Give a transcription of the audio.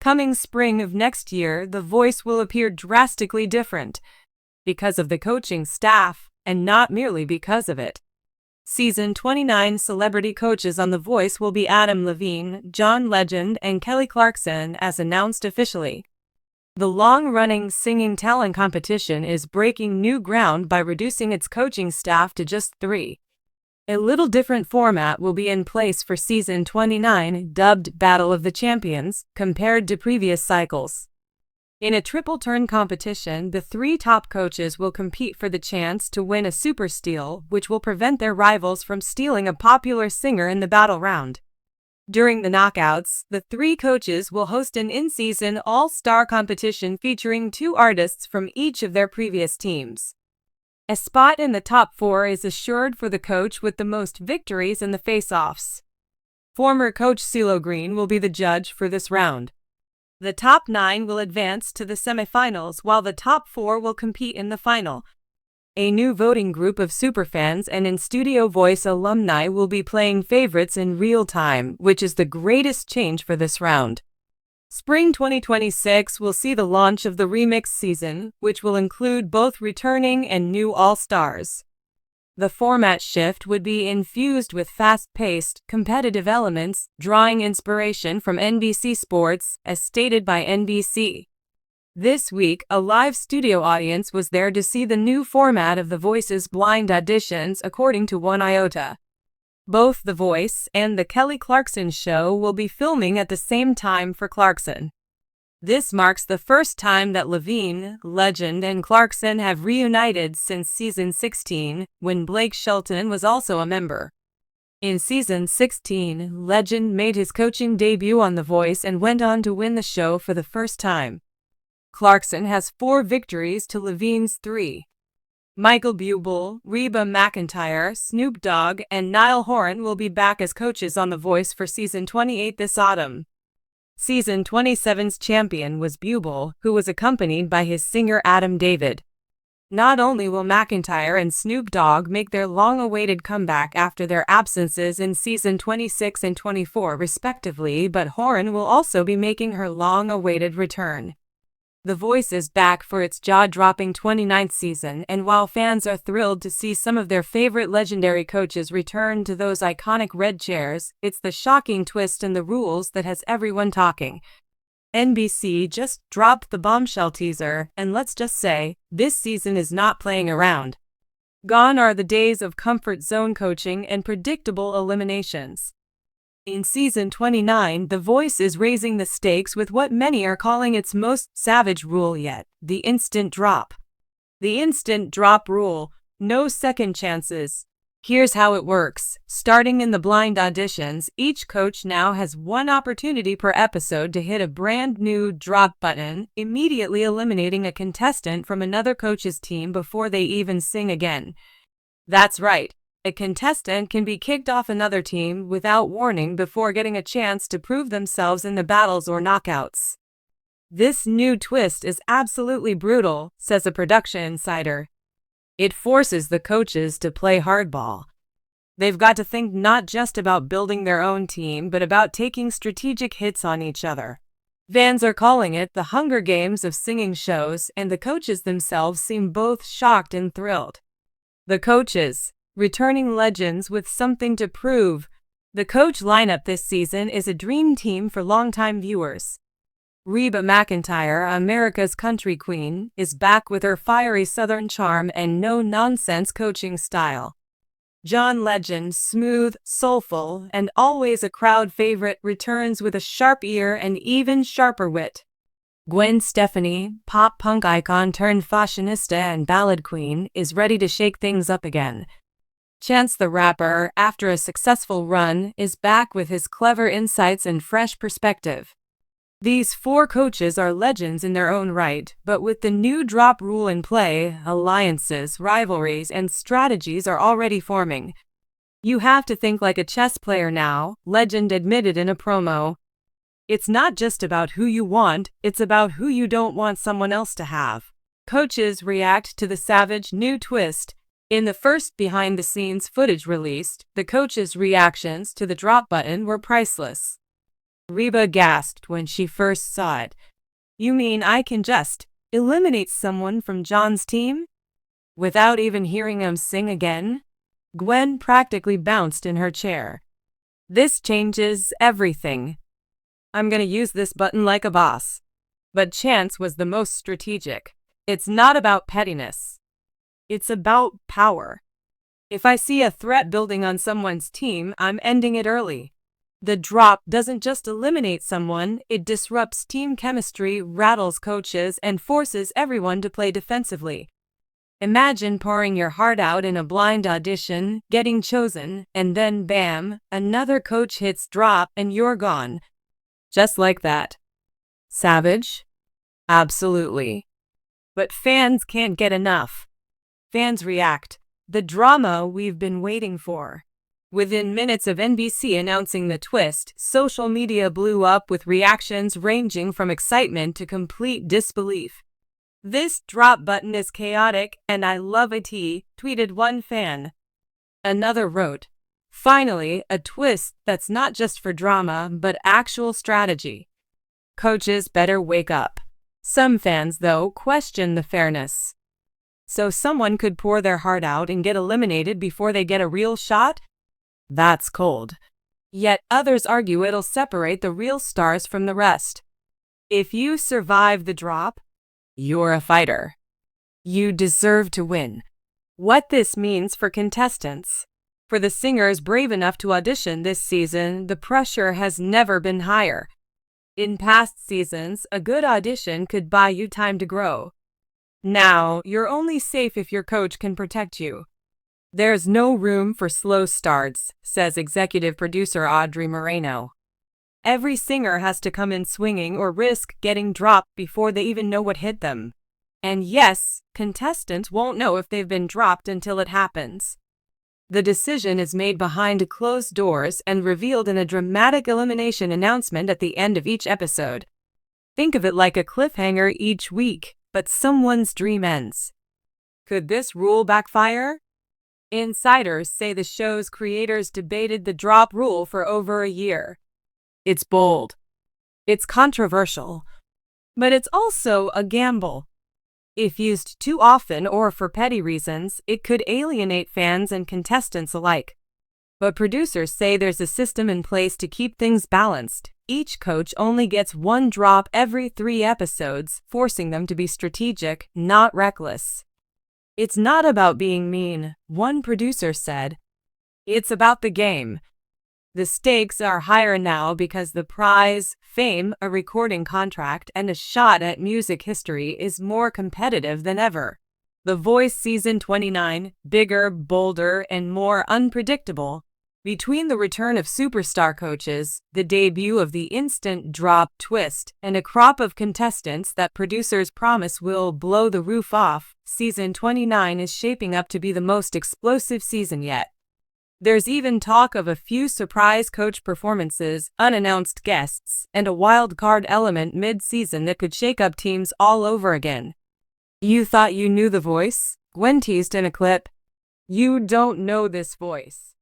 Coming spring of next year, The Voice will appear drastically different because of the coaching staff, and not merely because of it. Season 29 celebrity coaches on The Voice will be Adam Levine, John Legend, and Kelly Clarkson, as announced officially. The long-running singing talent competition is breaking new ground by reducing its coaching staff to just 3. A little different format will be in place for Season 29, dubbed Battle of the Champions, compared to previous cycles. In a triple-turn competition, the 3 top coaches will compete for the chance to win a super steal, which will prevent their rivals from stealing a popular singer in the battle round. During the knockouts, the 3 coaches will host an in-season all-star competition featuring 2 artists from each of their previous teams. A spot in the top 4 is assured for the coach with the most victories in the face-offs. Former coach CeeLo Green will be the judge for this round. The top 9 will advance to the semifinals, while the top 4 will compete in the final. A new voting group of superfans and in-studio voice alumni will be playing favorites in real time, which is the greatest change for this round. Spring 2026 will see the launch of the remix season, which will include both returning and new all-stars. The format shift would be infused with fast-paced, competitive elements, drawing inspiration from NBC Sports, as stated by NBC. This week, a live studio audience was there to see the new format of The Voice's blind auditions, according to One Iota. Both The Voice and The Kelly Clarkson Show will be filming at the same time for Clarkson. This marks the first time that Levine, Legend, and Clarkson have reunited since Season 16, when Blake Shelton was also a member. In Season 16, Legend made his coaching debut on The Voice and went on to win the show for the first time. Clarkson has 4 victories to Levine's 3. Michael Bublé, Reba McEntire, Snoop Dogg, and Niall Horan will be back as coaches on The Voice for Season 28 this autumn. Season 27's champion was Bublé, who was accompanied by his singer Adam David. Not only will McEntire and Snoop Dogg make their long-awaited comeback after their absences in Season 26 and 24 respectively, but Horan will also be making her long-awaited return. The Voice is back for its jaw-dropping 29th season, and while fans are thrilled to see some of their favorite legendary coaches return to those iconic red chairs, it's the shocking twist in the rules that has everyone talking. NBC just dropped the bombshell teaser, and let's just say, this season is not playing around. Gone are the days of comfort zone coaching and predictable eliminations. In Season 29, The Voice is raising the stakes with what many are calling its most savage rule yet, the instant drop. The instant drop rule, no second chances. Here's how it works. Starting in the blind auditions, each coach now has 1 opportunity per episode to hit a brand new drop button, immediately eliminating a contestant from another coach's team before they even sing again. That's right. A contestant can be kicked off another team without warning before getting a chance to prove themselves in the battles or knockouts. This new twist is absolutely brutal, says a production insider. It forces the coaches to play hardball. They've got to think not just about building their own team, but about taking strategic hits on each other. Fans are calling it the Hunger Games of singing shows, and the coaches themselves seem both shocked and thrilled. The coaches, returning legends with something to prove. The coach lineup this season is a dream team for longtime viewers. Reba McEntire, America's country queen, is back with her fiery southern charm and no-nonsense coaching style. John Legend, smooth, soulful, and always a crowd favorite, returns with a sharp ear and even sharper wit. Gwen Stefani, pop-punk icon turned fashionista and ballad queen, is ready to shake things up again. Chance the Rapper, after a successful run, is back with his clever insights and fresh perspective. These 4 coaches are legends in their own right, but with the new drop rule in play, alliances, rivalries, and strategies are already forming. You have to think like a chess player now, Legend admitted in a promo. It's not just about who you want, it's about who you don't want someone else to have. Coaches react to the savage new twist. In the first behind-the-scenes footage released, the coaches' reactions to the drop button were priceless. Reba gasped when she first saw it. You mean I can just eliminate someone from John's team? Without even hearing him sing again? Gwen practically bounced in her chair. This changes everything. I'm gonna use this button like a boss. But Chance was the most strategic. It's not about pettiness. It's about power. If I see a threat building on someone's team, I'm ending it early. The drop doesn't just eliminate someone, it disrupts team chemistry, rattles coaches, and forces everyone to play defensively. Imagine pouring your heart out in a blind audition, getting chosen, and then bam, another coach hits drop and you're gone. Just like that. Savage? Absolutely. But fans can't get enough. Fans react. The drama we've been waiting for. Within minutes of NBC announcing the twist, social media blew up with reactions ranging from excitement to complete disbelief. This drop button is chaotic and I love it, tweeted one fan. Another wrote, finally, a twist that's not just for drama, but actual strategy. Coaches better wake up. Some fans, though, question the fairness. So someone could pour their heart out and get eliminated before they get a real shot? That's cold. Yet others argue it'll separate the real stars from the rest. If you survive the drop, you're a fighter. You deserve to win. What this means for contestants. For the singers brave enough to audition this season, the pressure has never been higher. In past seasons, a good audition could buy you time to grow. Now, you're only safe if your coach can protect you. There's no room for slow starts, says executive producer Audrey Moreno. Every singer has to come in swinging or risk getting dropped before they even know what hit them. And yes, contestants won't know if they've been dropped until it happens. The decision is made behind closed doors and revealed in a dramatic elimination announcement at the end of each episode. Think of it like a cliffhanger each week, but someone's dream ends. Could this rule backfire? Insiders say the show's creators debated the drop rule for over a year. It's bold. It's controversial. But it's also a gamble. If used too often or for petty reasons, it could alienate fans and contestants alike. But producers say there's a system in place to keep things balanced. Each coach only gets one drop every 3 episodes, forcing them to be strategic, not reckless. It's not about being mean, one producer said. It's about the game. The stakes are higher now because the prize, fame, a recording contract, and a shot at music history is more competitive than ever. The Voice Season 29, bigger, bolder, and more unpredictable. Between the return of superstar coaches, the debut of the instant drop twist, and a crop of contestants that producers promise will blow the roof off, Season 29 is shaping up to be the most explosive season yet. There's even talk of a few surprise coach performances, unannounced guests, and a wild card element mid-season that could shake up teams all over again. You thought you knew The Voice? Gwen teased in a clip. You don't know this voice.